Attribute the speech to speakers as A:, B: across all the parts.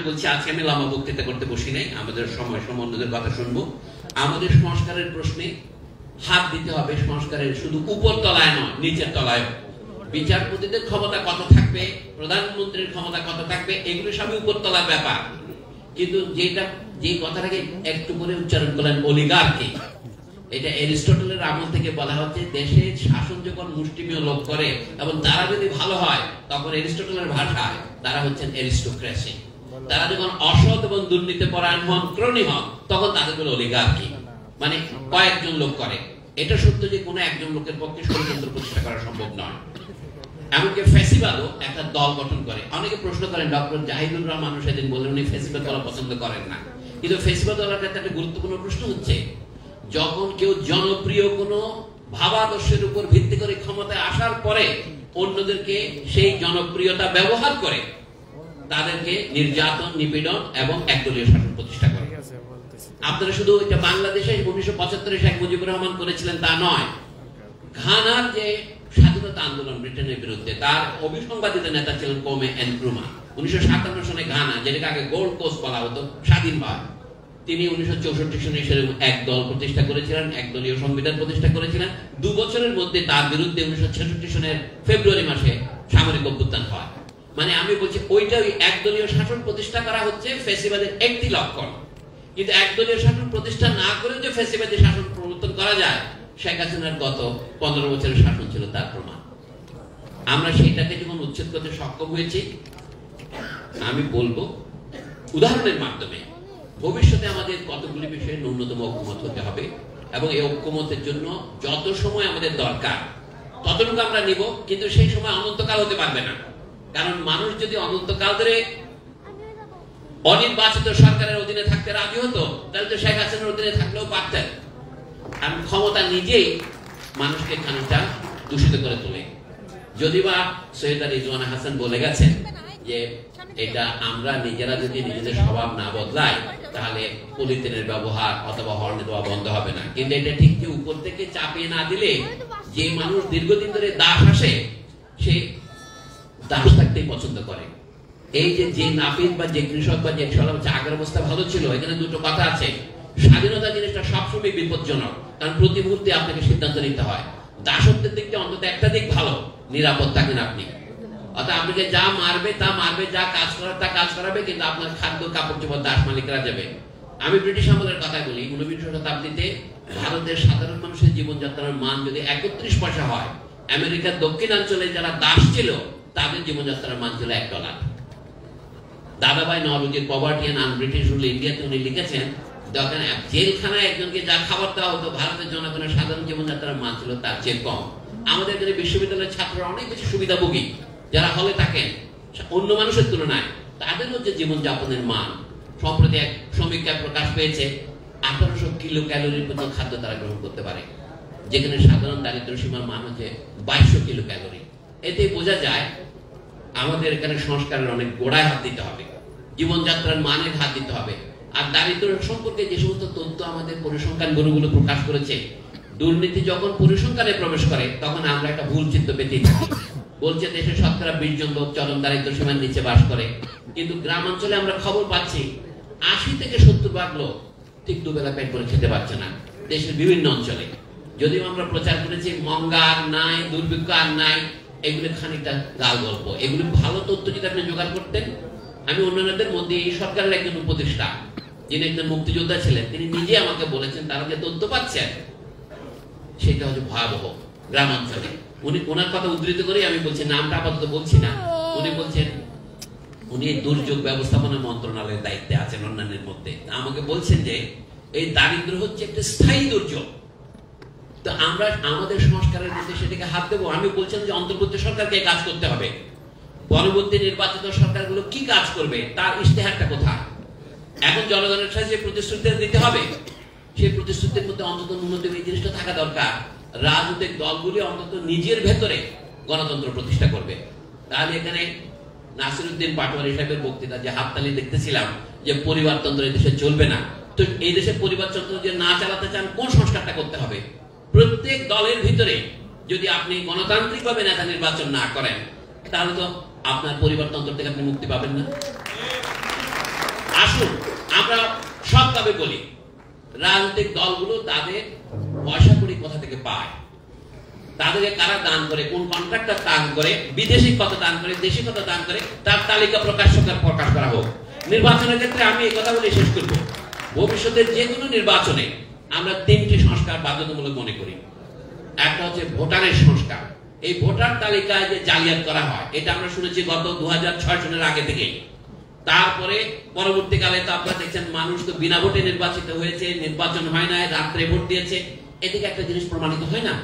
A: বলছি আজকে আমি লম্বা বক্তৃতা করতে বসি নাই, আমাদের সময় সম্বন্ধের কথা শুনবো। আমাদের সংস্কারের প্রশ্নে হাত দিতে হবে, সংস্কারের শুধু উপর তলায় নয়, নিচের তলায়। বিচারপতিদের ক্ষমতা কত থাকবে, প্রধানমন্ত্রীর ক্ষমতা কত থাকবে, এগুলো সবই উপর তলার ব্যাপার। কিন্তু যে কথাটাকে একটু করে উচ্চারণ করলেন অলিগার্কি, এটা এরিস্টটলের আমল থেকে বলা হচ্ছে দেশে শাসন যখন মুষ্টিমেয় লোক করে এবং তারা যদি ভালো হয় তখন এরিস্টটলের ভাষায় তারা হচ্ছেন এরিস্টোক্রেসি। তারা যখন অসৎ এবং দুর্নীতিপরায়ণ হন, ক্রোনি হন, তখন তাদের বলে অলিগার্কি, মানে কয়েকজন লোক করে। এটা সত্য যে কোনো একজন লোকের পক্ষে ষড়যন্ত্র প্রতিষ্ঠা করা সম্ভব নয়। এমনকি ফ্যাসিবাদও একটা দল গঠন করে। অনেকে প্রশ্ন করেন, ডক্টর জাহিদুর রহমান সেদিন বলেন উনি ফ্যাসিবাদ দল পছন্দ করেন না, কিন্তু ফ্যাসিবাদ দলের ক্ষেত্রে একটা গুরুত্বপূর্ণ প্রশ্ন হচ্ছে যখন কেউ জনপ্রিয় কোনো ভাবাদর্শের উপর ভিত্তি করে ক্ষমতায় আসার পরে অন্যদেরকে সেই জনপ্রিয়তা ব্যবহার করে তাদেরকে নির্যাতন, নিপীড়ন এবং একদলীয় শাসন প্রতিষ্ঠা করে। আপনারা শুধু এটা বাংলাদেশে 1975 শেখ মুজিবুর রহমান করেছিলেন তা নয়, ঘানার যে স্বাধীনতা আন্দোলন ব্রিটেনের বিরুদ্ধে, তার অভিসংবাদিত নেতা ছিলেন কোমে এনক্রুমা। 1957 সনে ঘানা, যেটাকে আগে গোল্ড কোস্ট বলা হতো, স্বাধীনভাবে তিনি 1964 সনে এক দল প্রতিষ্ঠা করেছিলেন, একদলীয় সংবিধান প্রতিষ্ঠা করেছিলেন। 2 বছরের মধ্যে তার বিরুদ্ধে 1966 সনের ফেব্রুয়ারি মাসে সামরিক অভ্যুত্থান হয়। মানে আমি বলছি ওইটা ওই একদলীয় শাসন প্রতিষ্ঠা করা হচ্ছে ফ্যাসিবাদের একটি লক্ষণ। কিন্তু একদলীয় শাসন প্রতিষ্ঠা না করে যে ফ্যাসিবাদের শাসন প্রবর্তন করা যায়, শেখ হাসিনার গত 15 বছরের শাসন ছিল তার প্রমাণ। আমরা সেইটাকে যখন উচ্ছেদ করতে সক্ষম হয়েছি, আমি বলবো উদাহরণের মাধ্যমে ভবিষ্যতে আমাদের কতগুলি বিষয়ে ন্যূনতম ঐক্যমত হতে হবে এবং এই ঐক্যমতের জন্য যত সময় আমাদের দরকার ততটুকু আমরা নিব। কিন্তু সেই সময় অনন্তকাল হতে পারবে না, কারণ মানুষ যদি অনন্তকাল ধরে অনির্বাচিত সরকারের অধীনে থাকতে রাজি হতো তাহলে তো শেখ হাসিনার অধীনে থাকলেও পারতেন। আর ক্ষমতা নিজেই মানুষকে খানিকটা দূষিত করে তোলে। যদিবা সৈয়দা রিজওয়ানা হাসান বলে গেছেন যে এটা আমরা নিজেরা যদি নিজেদের স্বভাব না বদলাই তাহলে পলিথিনের ব্যবহার অথবা হর্ন দেওয়া বন্ধ হবে না। কিন্তু এটা ঠিক যে উপর থেকে চাপিয়ে না দিলে যে মানুষ দীর্ঘদিন ধরে দাস আসে সে দাস থাকতেই পছন্দ করে। এই যে নাপিত বা যে কৃষক বা যে আগের অবস্থা ভালো ছিল, এখানে দুটো কথা আছে। স্বাধীনতা জিনিসটা সবসময় বিপজ্জনক, কারণ প্রতি মুহূর্তে আপনাকে সিদ্ধান্ত নিতে হয়। দাসত্বের দিকটা অন্তত একটা দিক ভালো, নিরাপদ থাকেন আপনি। অর্থাৎ আপনাকে যা মারবে তা মারবে, যা কাজ করার তা কাজ করাবে, কিন্তু আপনার খাদ্য কাপড় চোপড় দাস মালিকরা যাবে। আমি ব্রিটিশ আমলের কথা বলি, 19বিংশ শতাব্দীতে ভারতের সাধারণ মানুষের জীবনযাত্রার মান যদি 31 পয়সা হয়, আমেরিকার দক্ষিণাঞ্চলে যারা দাস ছিল তাদের জীবনযাত্রার মান ছিল $1। দাদাভাই নওরোজির পভার্টি এন্ড আনব্রিটিশ রুল ইন্ডিয়াতে উনি লিখেছেন যখন জেলখানায় একজনকে যা খাবার দেওয়া হতো ভারতের জনগণের সাধারণ জীবনযাত্রার মান ছিল তার চেয়ে কম। আমাদের এখানে বিশ্ববিদ্যালয়ের ছাত্ররা অনেক বেশি সুবিধাভোগী, যারা হলে থাকেন অন্য মানুষের তুলনায়, তাদের মধ্যে জীবনযাপনের মান সম্প্রতি এক সমীক্ষায় প্রকাশ পেয়েছে 1800 কিলো ক্যালোরির মতো খাদ্য তারা গ্রহণ করতে পারে, যেখানে সাধারণ দারিদ্র সীমার মান হচ্ছে 2200 কিলো ক্যালোরি। এতে বোঝা যায় আমাদের এখানে সংস্কারের অনেক গোড়ায় হাত দিতে হবে, জীবনযাত্রার মানের হাত দিতে হবে। আর দারিদ্র সম্পর্কে যে সমস্ত তথ্য আমাদের পরিসংখ্যান ব্যুরোগুলো প্রকাশ করেছে, দুর্নীতি যখন পরিসংখ্যানে প্রবেশ করে তখন আমরা একটা ভুল চিত্র পেতেই থাকি। বলছে দেশে 20% জন লোক চরম দারিদ্র সীমার নিচে বাস করে, কিন্তু গ্রাম অঞ্চলে আমরা খবর পাচ্ছি 80 থেকে 70% লোক ঠিক দুবেলা পেট ভরে খেতে পারছে না দেশের বিভিন্ন অঞ্চলে। যদিও আমরা প্রচার করেছি মঙ্গা আর নাই, দুর্ভিক্ষ আর নাই, এগুলো খানিকটা গাল গল্প। এগুলো ভালো তথ্য যদি আপনি জোগাড় করতেন। আমি অন্যান্যদের মধ্যে এই সরকারের একজন উপদেষ্টা যিনি একজন মুক্তিযোদ্ধা ছিলেন, তিনি নিজে আমাকে বলেছেন তারা যে তথ্য পাচ্ছেন সেটা হচ্ছে ভয়াবহ গ্রামাঞ্চলে। উনি ওনার কথা উদ্ধৃত করে আমি বলছি, নামটা আপাতত বলছি না, উনি বলছেন উনি দুর্যোগ ব্যবস্থাপনা মন্ত্রণালয়ের দায়িত্বে আছেন অন্যান্যের মধ্যে। আমাকে বলছেন যে এই দারিদ্র হচ্ছে একটা স্থায়ী দুর্যোগ, তো আমরা আমাদের সংস্কারের মধ্যে সেটাকে হাত দেবো। আমি বলছেন যে অন্তর্বর্তী সরকারকে কাজ করতে হবে, পরবর্তী নির্বাচিত সরকারগুলো কি কাজ করবে তার ইশতেহারটা কোথায়। এখন জনগণের সাথে যে প্রতিশ্রুতি দিতে হবে সেই প্রতিশ্রুতির মধ্যে অন্তত ন্যূনতম এই জিনিসটা থাকা দরকার, রাজনৈতিক দলগুলি অন্তত নিজের ভেতরে গণতন্ত্র প্রতিষ্ঠা করবে। তাহলে এখানে নাসিরউদ্দিন পাটোয়ারি সাহেবের বক্তৃতা যে হাততালি দেখতেছিলাম যে পরিবারতন্ত্র এই দেশে চলবে না, তো এই দেশে পরিবারতন্ত্র যে না চালাতে চান কোন সংস্কারটা করতে হবে? প্রত্যেক দলের ভিতরে যদি আপনি গণতান্ত্রিকভাবে নেতা নির্বাচন না করেন তাহলে তো আপনার পরিবারতন্ত্র থেকে আপনি মুক্তি পাবেন না। আসুন আমরা সবভাবে বলি, রাজনৈতিক দলগুলো তাদের পয়সা কড়ি কোথা থেকে পায়, তাদেরকে কারা দান করে, কোন কন্ট্রাক্টর দান করে, বিদেশি কত দান করে, দেশি কত দান করে, তার তালিকা প্রকাশ করা হোক। নির্বাচনের ক্ষেত্রে আমি এই কথা বলে শেষ করব, ভবিষ্যতের যে কোনো নির্বাচনে আমরা তিনটি সংস্কার বাধ্যতামূলক মনে করি। একটা হচ্ছে ভোটারের সংস্কার। এই ভোটার তালিকায় যে জালিয়াত করা হয়, এটা আমরা শুনেছি গত 2006 সনের আগে থেকে। তারপরে পরবর্তীকালে তো আপনারা দেখছেন মানুষ তো বিনা ভোটে নির্বাচিত হয়েছে, নির্বাচন হয় না, রাত্রে ভোট দিয়েছে। এদিকে একটা জিনিস প্রমাণিত হয় না,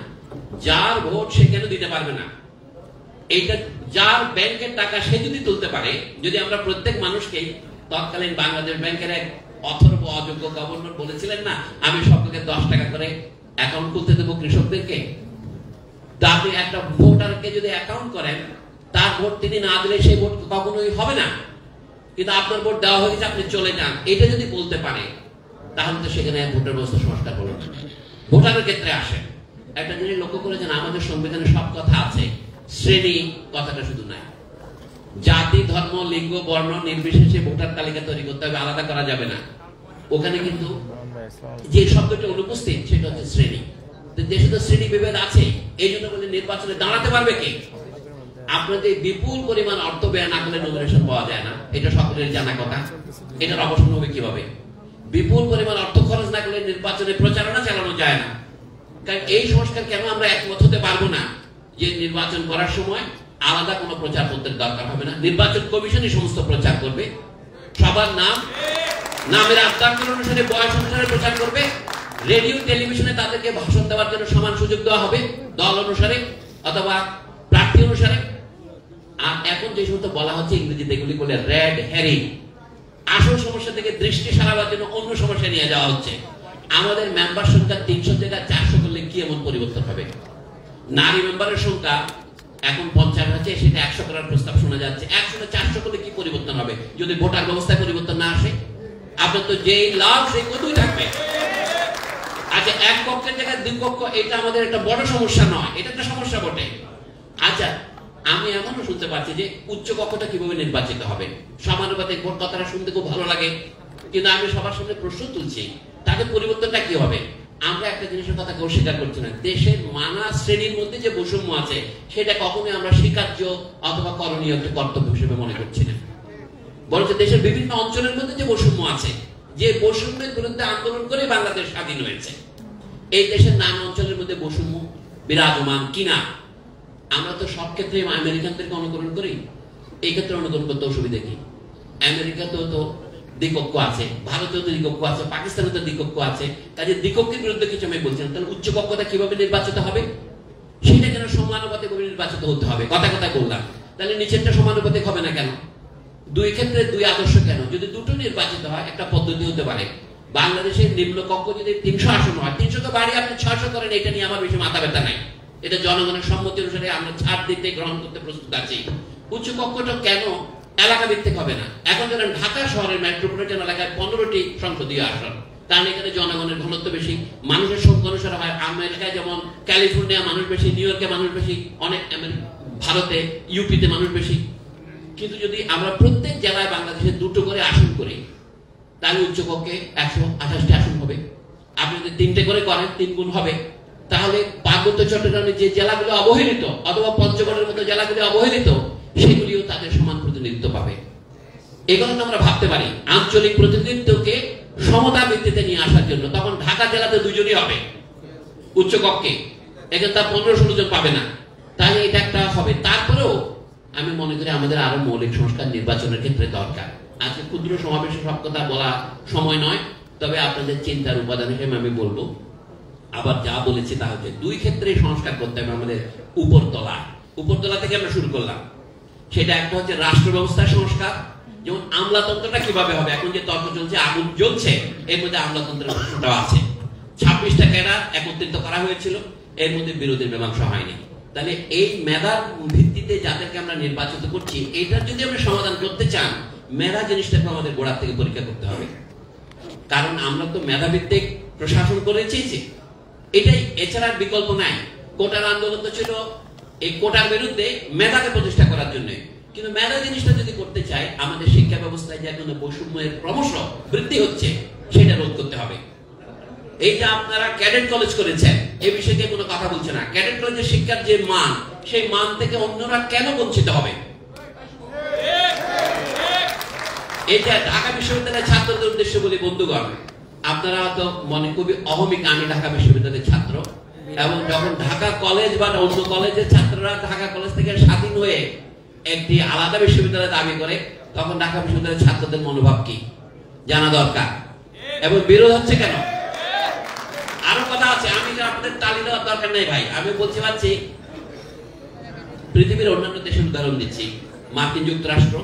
A: যার ভোট সে কেন দিতে পারবে না। এইটা যার ব্যাংকের টাকা সে যদি তুলতে পারে, যদি আমরা প্রত্যেক মানুষকে, তৎকালীন বাংলাদেশ ব্যাংকের এক অথর্ব অযোগ্য গভর্নর বলেছিলেন না, আমি সকলকে 10 টাকা করে অ্যাকাউন্ট খুলতে দেবো কৃষকদেরকে। আপনি একটা ভোটারকে যদি অ্যাকাউন্ট করেন, তার ভোট তিনি না দিলে সেই ভোট কখনোই হবে না, কিন্তু আপনার ভোট দেওয়া হয়েছে, আপনি চলে যান, এটা যদি বলতে পারে, তাহলে তো সেখানে ভোটার ব্যবস্থা সংস্কার হলো। ভোটারের ক্ষেত্রে আসে একটা জিনিস লক্ষ্য করেছেন, আমাদের সংবিধানে সব কথা আছে, শ্রেণী কথাটা শুধু নাই। জাতি, ধর্ম, লিঙ্গ, বর্ণ নির্বিশেষে ভোটার তালিকা তৈরি করতে হবে, আলাদা করা যাবে না। ওখানে কিন্তু যে শব্দটা অনুপস্থিত সেটা হচ্ছে শ্রেণী। দেশে তো শ্রেণী বিভেদ আছে, এই জন্য বলে নির্বাচনে দাঁড়াতে পারবে কে? আপনাদের বিপুল পরিমাণ অর্থ ব্যয় না করলে নমিনেশন পাওয়া যায় না, এটা সকলের জানা কথা। এটার অবসান হবে কিভাবে? বিপুল পরিমাণ অর্থ খরচ না করলে নির্বাচনে প্রচারণা চালানো যায় না। কারণ এই সংস্কার কেন আমরা একমত হতে পারবো না যে নির্বাচন করার সময় আলাদা কোনো প্রচার পত্রের দরকার হবে না, নির্বাচন কমিশনই সমস্ত প্রচার করবে, সবার নামের আবদার অনুসারে, বয়স অনুসারে প্রচার করবে, রেডিও টেলিভিশনে তাদেরকে ভাষণ দেওয়ার জন্য সমান সুযোগ দেওয়া হবে, দল অনুসারে অথবা প্রার্থী অনুসারে। আর এখন যে সমস্ত বলা হচ্ছে ইংরেজিতে, এগুলি বলে রেড হেরিং, আসল সমস্যা থেকে দৃষ্টি সারাবার জন্য অন্য সমস্যা নিয়ে যাওয়া হচ্ছে। আমাদের মেম্বার সংখ্যা 300 জায়গায় 400 করলে কি এমন পরিবর্তন হবে? নারী মেম্বারের সংখ্যা এখন 50 হচ্ছে, সেটা 100 করার প্রস্তাব শোনা যাচ্ছে। 100 টা 400 করলে কি পরিবর্তন হবে যদি ভোটার ব্যবস্থায় পরিবর্তন না আসে? আপনার তো যেই লাভ সেই কতই থাকবে। আচ্ছা, এক পক্ষের জায়গায় দুই পক্ষ, এটা আমাদের একটা বড় সমস্যা নয়, এটা একটা সমস্যা বটে। আচ্ছা, আমি এমনও শুনতে পাচ্ছি যে উচ্চ কক্ষটা কিভাবে নির্বাচিত হবে। সমানুপাতিক ভোট কথাটা শুনতে খুব ভালো লাগে, কিন্তু আমি সবার সামনে প্রশ্ন তুলছি, তাদের পরিবর্তনটা কি হবে? আমরা একটা জিনিসের কথা কেউ স্বীকার করছি না, দেশের নানা শ্রেণীর মধ্যে যে বৈষম্য আছে সেটা কখনোই আমরা স্বীকার্য অথবা করণীয় একটা কর্তব্য হিসেবে মনে করছি না। বরঞ্চ দেশের বিভিন্ন অঞ্চলের মধ্যে যে বৈষম্য আছে, যে বৈষম্যের বিরুদ্ধে আন্দোলন করে বাংলাদেশ স্বাধীন হয়েছে, এই দেশের নানা অঞ্চলের মধ্যে বৈষম্য বিরাজমান কিনা। আমরা তো সব ক্ষেত্রে আমেরিকানদেরকে অনুকরণ করি, এই ক্ষেত্রে অনুকরণ করতে অসুবিধা কি? আমেরিকাতেও তো দ্বিকক্ষ আছে, ভারতেও তো দ্বিকক্ষ আছে, পাকিস্তানেও তো দ্বিকক্ষ আছে। কাজে দ্বিকক্ষের বিরুদ্ধে কিছু আমি বলছিলাম, তাহলে উচ্চ কক্ষটা কিভাবে নির্বাচিত হবে? সেটা যেন সমানুপাতিক নির্বাচিত হতে হবে, কথা বললাম। তাহলে নিচেরটা সমানুপাতিক হবে না কেন? দুই ক্ষেত্রে দুই আদর্শ কেন? যদি দুটো নির্বাচিত হয় একটা পদ্ধতি হতে পারে। বাংলাদেশের নিম্ন কক্ষ যদি 300 আসন হয়, 300 কে বাড়িয়ে আপনি 600 করেন, এটা নিয়ে আমার বেশি মাথা ব্যথা নাই। এটা জনগণের সম্মতি অনুসারে আমরা ছাড় দিতে গ্রহণ করতে প্রস্তুত আছি। উচ্চ কক্ষটা কেন এলাকা ভিত্তিক হবে না? এখন ধরেন ঢাকা শহরের মেট্রোপলিটন এলাকায় 15টি সংসদীয় আসন, কারণ এখানে জনগণের ঘনত্ব বেশি, মানুষের সংখ্যা অনুসারে হয়। আমেরিকায় যেমন ক্যালিফোর্নিয়া মানুষ বেশি, নিউ ইয়র্কে মানুষ বেশি, অনেক ভারতে ইউপিতে মানুষ বেশি। কিন্তু যদি আমরা প্রত্যেক জেলায় বাংলাদেশে দুটো করে আসন করি, তাহলে উচ্চ কক্ষে 128টি আসন হবে। আপনি যদি 3টে করে করেন 3 গুণ হবে। তাহলে পার্বত্য চট্টগ্রামের যে জেলাগুলো অবহেলিত অথবা পঞ্চগড়ের মতো জেলাগুলো অবহেলিত, সেগুলিও তাদের সমান প্রতিনিধিত্ব পাবে। এই কারণে আমরা ভাবতে পারি আঞ্চলিক প্রতিনিধিত্বকে সমতা ভিত্তিতে নিয়ে আসার জন্য। তখন ঢাকা জেলাতে 2 জনই হবে উচ্চ কক্ষে, এখানে তার 15-16 জন পাবে না। তাহলে এটা একটা হবে। তারপরেও আমি মনে করি আমাদের আরো মৌলিক সংস্কার নির্বাচনের ক্ষেত্রে দরকার। আজকে ক্ষুদ্র সমাবেশে সব কথা বলা সময় নয়, তবে আপনাদের চিন্তার উপাদান হিসেবে আমি বলবো। আবার যা বলেছি তা হচ্ছে 2 ক্ষেত্রে সংস্কার করতে হবে আমাদের। উপরতলা থেকে আমরা শুরু করলাম, সেটা একটা হচ্ছে রাষ্ট্র ব্যবস্থার সংস্কার। যেমন আমলাতন্ত্রটা কিভাবে হবে, এখন যে তর্ক চলছে, আগুন জ্বলছে, এর মধ্যে আমলাতন্ত্রের প্রশ্নটাও আছে। 26টা ক্যাডার একত্রিত করা হয়েছিল, এর মধ্যে বিরোধীর মীমাংসা হয়নি। তাহলে এই মেধার ভিত্তিতে যাদেরকে আমরা নির্বাচিত করছি, এটার যদি আমরা সমাধান করতে চান, মেধা জিনিসটাকে আমাদের গোড়া থেকে পরীক্ষা করতে হবে। কারণ আমরা তো মেধাভিত্তিক প্রশাসন করে চেয়েছি, এটাই, এছাড়া বিকল্প নাই। কোটার আন্দোলন তো ছিল এই কোটার বিরুদ্ধে মেধাকে প্রতিষ্ঠা করার জন্য। কিন্তু মেধা জিনিসটা যদি করতে চাই, আমাদের শিক্ষা ব্যবস্থায় যে এখন বৈষম্যের ক্রমশ বৃদ্ধি হচ্ছে, সেটা রোধ করতে হবে। এই যে আপনারা ক্যাডেট কলেজ করেছেন, এই বিষয়ে কোনো কথা বলছে না। ক্যাডেট কলেজের শিক্ষার যে মান, সেই মান থেকে অন্যরা কেন বঞ্চিত হবে? এই যে ঢাকা বিশ্ববিদ্যালয়ের ছাত্রদের উদ্দেশ্যে বলি, বন্ধুগণ, আপনারা তো মনে খুবই অহমিক, আমি ঢাকা বিশ্ববিদ্যালয়ের ছাত্র, এবং যখন ঢাকা কলেজ বা অন্য কলেজের ছাত্ররা ঢাকা কলেজ থেকে স্বাধীন হয়ে একটি আলাদা বিশ্ববিদ্যালয় দাবি করে, তখন ঢাকা বিশ্ববিদ্যালয়ের ছাত্রদের মনোভাব কি জানা দরকার, এবং বিরোধ হচ্ছে কেন? আরো কথা আছে, আমি আপনাদের তালি দেওয়ার দরকার নেই ভাই, আমি বলতে পারছি। পৃথিবীর অন্যান্য দেশের উদাহরণ দিচ্ছি। মার্কিন যুক্তরাষ্ট্র,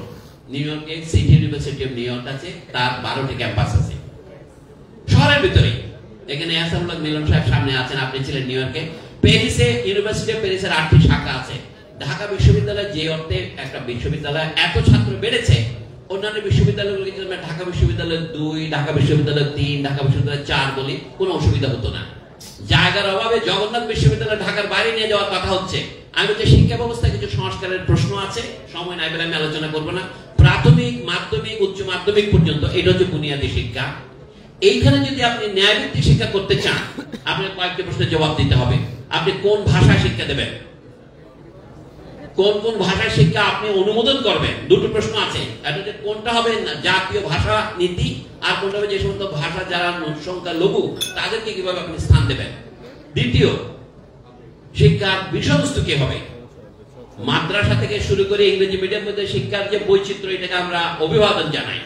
A: নিউ ইয়র্কে city university of new York আছে, তার 12টি ক্যাম্পাস আছে শহরের ভিতরে। এখানে আসামুল্লাহ মিলন সাহেব সামনে আছেন, আপনি ছিলেন নিউ ইয়র্কে। প্যারিসে ইউনিভার্সিটি অফ প্যারিসের 8টি শাখা আছে। ঢাকা বিশ্ববিদ্যালয় যে অর্থে একটা বিশ্ববিদ্যালয়, এত ছাত্র বেড়েছে, অন্যান্য বিশ্ববিদ্যালয়গুলি যদি ঢাকা বিশ্ববিদ্যালয় 2, ঢাকা বিশ্ববিদ্যালয় 3, ঢাকা বিশ্ববিদ্যালয় 4 বলি, কোনো অসুবিধা হতো না। জায়গার অভাবে জগন্নাথ বিশ্ববিদ্যালয় ঢাকার বাইরে নিয়ে যাওয়ার কথা হচ্ছে। আমি বলছি শিক্ষা ব্যবস্থায় কিছু সংস্কারের প্রশ্ন আছে, সময় নাই বলে আমি আলোচনা করবো না। প্রাথমিক, মাধ্যমিক, উচ্চ মাধ্যমিক পর্যন্ত এটা হচ্ছে বুনিয়াদী শিক্ষা। এইখানে যদি আপনি ন্যায়ভিত্তিক শিক্ষা করতে চান, আপনার কয়েকটি প্রশ্নের জবাব দিতে হবে। আপনি কোন ভাষায় শিক্ষা দেবেন, কোন কোন ভাষায় শিক্ষা আপনি অনুমোদন করবেন, দুটো প্রশ্ন আছে। এটা কোনটা হবে জাতীয় ভাষা নীতি, আর কোনটা হবে যে সমস্ত ভাষা যারা সংখ্যা লঘু তাদেরকে কিভাবে আপনি স্থান দেবেন। দ্বিতীয়, শিক্ষার বিষয়বস্তু কি হবে। মাদ্রাসা থেকে শুরু করে ইংরেজি মিডিয়াম মধ্যে শিক্ষার যে বৈচিত্র্য, এটাকে আমরা অভিবাদন জানাই,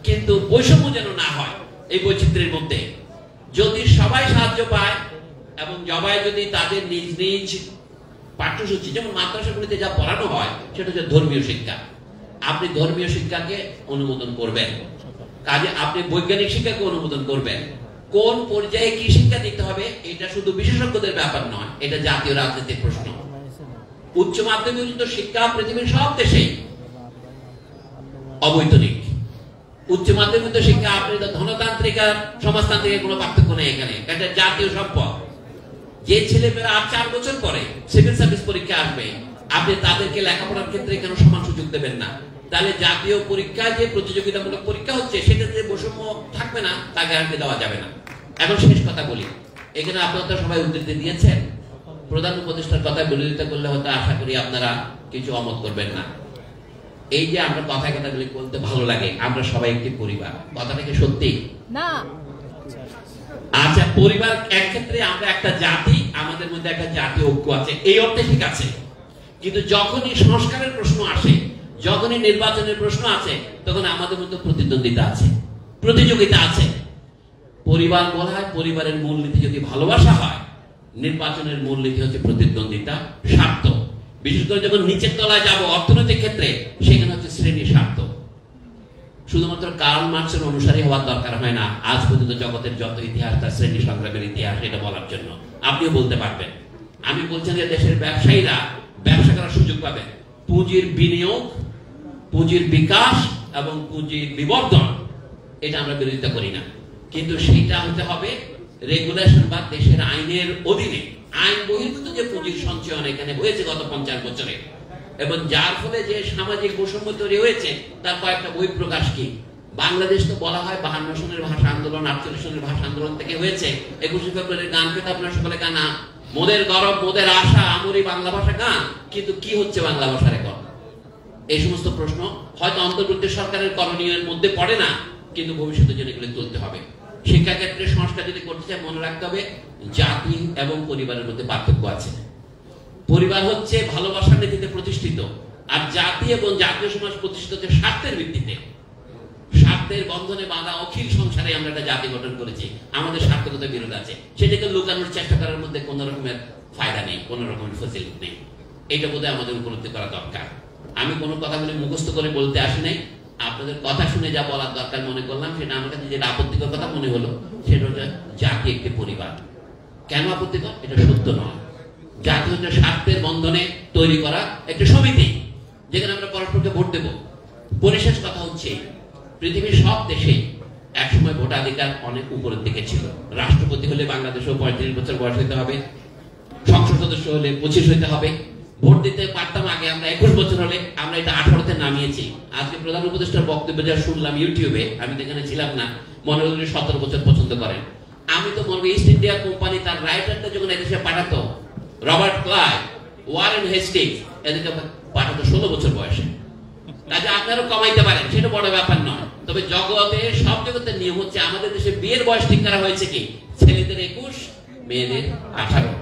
A: কিন্তু বৈষম্য যেন না হয় এই বৈচিত্র্যের মধ্যে। যদি সবাই সাহায্য পায় এবং সবাই যদি তাদের নিজ নিজ পাঠ্যসূচি, যেমন মাদ্রাসাগুলিতে যা পড়ানো হয় সেটা হচ্ছে ধর্মীয় শিক্ষা, আপনি ধর্মীয় শিক্ষাকে অনুমোদন করবেন। কাজে আপনি বৈজ্ঞানিক শিক্ষাকে অনুমোদন করবেন। কোন পর্যায়ে কি শিক্ষা দিতে হবে এটা শুধু বিশেষজ্ঞদের ব্যাপার নয়, এটা জাতীয় রাজনীতির প্রশ্ন। উচ্চ মাধ্যমিক শিক্ষা পৃথিবীর সব দেশেই অবৈতনিক। উচ্চ মাধ্যমিক শিক্ষা আপনি ধনতান্ত্রিক আর সমাজতান্ত্রিকের কোনো পার্থক্য নেই এখানে, এটা জাতীয় সম্পদ। যে ছেলেমেয়েরা আর 4 বছর পরে সিভিল সার্ভিস পরীক্ষা আসবে, আপনি তাদেরকে লেখাপড়ার ক্ষেত্রে কেন সমান সুযোগ দেবেন না? তাহলে জাতীয় পরীক্ষা যে প্রতিযোগিতামূলক পরীক্ষা হচ্ছে, সেটাতে বৈষম্য থাকবে না, তা গ্যারান্টি দেওয়া যাবে না। এখন শেষ কথা বলি, এখানে আপনারা তো সবাই উদ্ধৃতি দিয়েছেন, প্রধান উপদেষ্টার কথা বিরোধিতা করলে হয়তো আশা করি আপনারা কিছু অমত করবেন না। এই যে আমরা কথাগুলি বলতে ভালো লাগে, আমরা সবাই একটি পরিবার, কথাটা কি সত্যি না? আচ্ছা, পরিবার এক ক্ষেত্রে আমরা একটা জাতি, আমাদের মধ্যে একটা জাতীয় ঐক্য আছে, এই অর্থে ঠিক আছে। কিন্তু যখনই সংস্কারের প্রশ্ন আসে, যখনই নির্বাচনের প্রশ্ন আছে, তখন আমাদের মধ্যে প্রতিদ্বন্দ্বিতা আছে, প্রতিযোগিতা আছে। পরিবার বলা হয়, পরিবারের মূলনীতি যদি ভালোবাসা হয়, নির্বাচনের মূলনীতি হচ্ছে প্রতিদ্বন্দ্বিতা, স্বার্থ। বিশেষ করে যখন নিচের তলায় যাব অর্থনৈতিক ক্ষেত্রে, সেখানে হচ্ছে শ্রেণী স্বার্থ। শুধুমাত্র কার্ল মার্কসের অনুসারী হওয়ার দরকার হয় না আজ পর্যন্ত জগতের যত ইতিহাস, তার শ্রেণী সংগ্রামের ইতিহাস, এটা বলার জন্য আপনিও বলতে পারবেন। আমি বলছি যে দেশের ব্যবসায়ীরা ব্যবসা করার সুযোগ পাবেন, পুঁজির বিনিয়োগ, পুঁজির বিকাশ এবং পুঁজির বিবর্ধন, এটা আমরা বিরোধিতা করি না, কিন্তু সেটা হতে হবে রেগুলেশন বা দেশের আইনের অধীনে। আইন বহির্ভূত যে পুঁজির সঞ্চয়ন এখানে হয়েছে গত 50 বছরে, এবং যার ফলে যে সামাজিক বৈষম্য তৈরি হয়েছে, তার কয়েকটা বহিঃপ্রকাশ কি। বাংলাদেশ তো বলা হয় 52 সনের ভাষা আন্দোলন, 48 সনের ভাষা আন্দোলন থেকে হয়েছে। 21শে ফেব্রুয়ারির গান পেতে আপনার সকলে গানা, মোদের গরব মোদের আশা, আমরি বাংলা ভাষা গান, কিন্তু কি হচ্ছে বাংলা ভাষার এখন? এই সমস্ত প্রশ্ন হয়তো অন্তর্বর্তী সরকারের করণীয়ের মধ্যে পড়ে না, কিন্তু ভবিষ্যতে জন্য এগুলো তুলতে হবে। শিক্ষা ক্ষেত্রে সংস্কার যদি করতে চাই, মনে রাখতে হবে জাতি এবং পরিবারের মধ্যে পার্থক্য আছে। পরিবার হচ্ছে ভালোবাসার নীতিতে প্রতিষ্ঠিত, আর জাতি এবং জাতীয় সমাজ প্রতিষ্ঠিত হচ্ছে স্বার্থের ভিত্তিতে। স্বার্থের বন্ধনে বাঁধা অখিল সংসারে আমরা একটা জাতি গঠন করেছি, আমাদের স্বার্থগত বিরোধ আছে, সেটাকে লুকানোর চেষ্টা করার মধ্যে কোন রকমের ফায়দা নেই, কোন রকমের ফ্যাসিলিটি নেই। এটা বোধহয় আমাদের উপলব্ধি করা দরকার। আমি কোনো কথাগুলি মুখস্থ করে বলতে আসি নাই, আপনাদের কথা শুনে যা বলার দরকার মনে করলাম। সেটা আমার কাছে যেটা আপত্তিকর কথা মনে হলো, সেটা হচ্ছে জাতি একটি পরিবার। কেন আপত্তিকর? এটা সত্য নয়। জাতি হচ্ছে স্বার্থের বন্ধনে তৈরি করা একটা সমিতি, যেখানে আমরা পরস্পরকে ভোট দেব। পরিশেষ কথা হচ্ছে, পৃথিবীর সব দেশেই একসময় ভোটাধিকার অনেক উপরের দিকে ছিল। রাষ্ট্রপতি হলে বাংলাদেশেও 35 বছর বয়স হইতে হবে, সংসদ সদস্য হলে 25 হইতে হবে, ভোট দিতে পারতাম আগে, আমরা 21 বছর হলে আমরা এটা 18তে নামিয়েছি। আজকে প্রধান উপদেষ্টার বক্তব্য যা শুনলাম ইউটিউবে, আমি তো এখানে ছিলাম না, মনে হলো 17 বছর পছন্দ করেন। আমি তো মনে করি ইস্ট ইন্ডিয়া কোম্পানি তার রাইটারটা যখন এদেশে পাঠাতো, রবার্ট ক্লাইভ, ওয়ারেন হেস্টিংস, এদেরকে পাঠাতো 16 বছর বয়সে। কাজে আপনারও কমাইতে পারেন, সেটা বড় ব্যাপার নয়। তবে জগতে সব জগতের নিয়ম হচ্ছে, আমাদের দেশে বিয়ের বয়স ঠিক করা হয়েছে কি, ছেলেদের 21, মেয়েদের 18।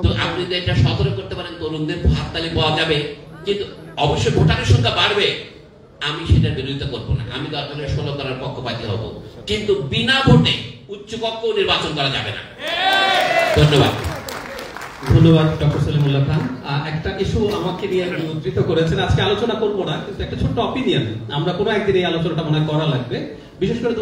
A: তো আপনি যদি এটা 17 করতে পারেন, তরুণদের হাততালি পাওয়া যাবে, কিন্তু অবশ্যই ভোটারের সংখ্যা বাড়বে। আমি সেটার বিরোধিতা করবো না, আমি দরকার 16 করার পক্ষপাতী হব, কিন্তু বিনা ভোটে উচ্চকক্ষ নির্বাচন করা যাবে না। ধন্যবাদ।
B: ধন্যবাদ ডক্টর সলিমুল্লাহ খান। একটা ইস্যু আমাকে নিয়ে উদ্ধৃত করেছেন, আজকে আলোচনা করবো না, কিন্তু একটা ছোট্ট অপিনিয়ন, আমরা কোনো একদিন এই আলোচনাটা মনে করা লাগবে, বিশেষ করে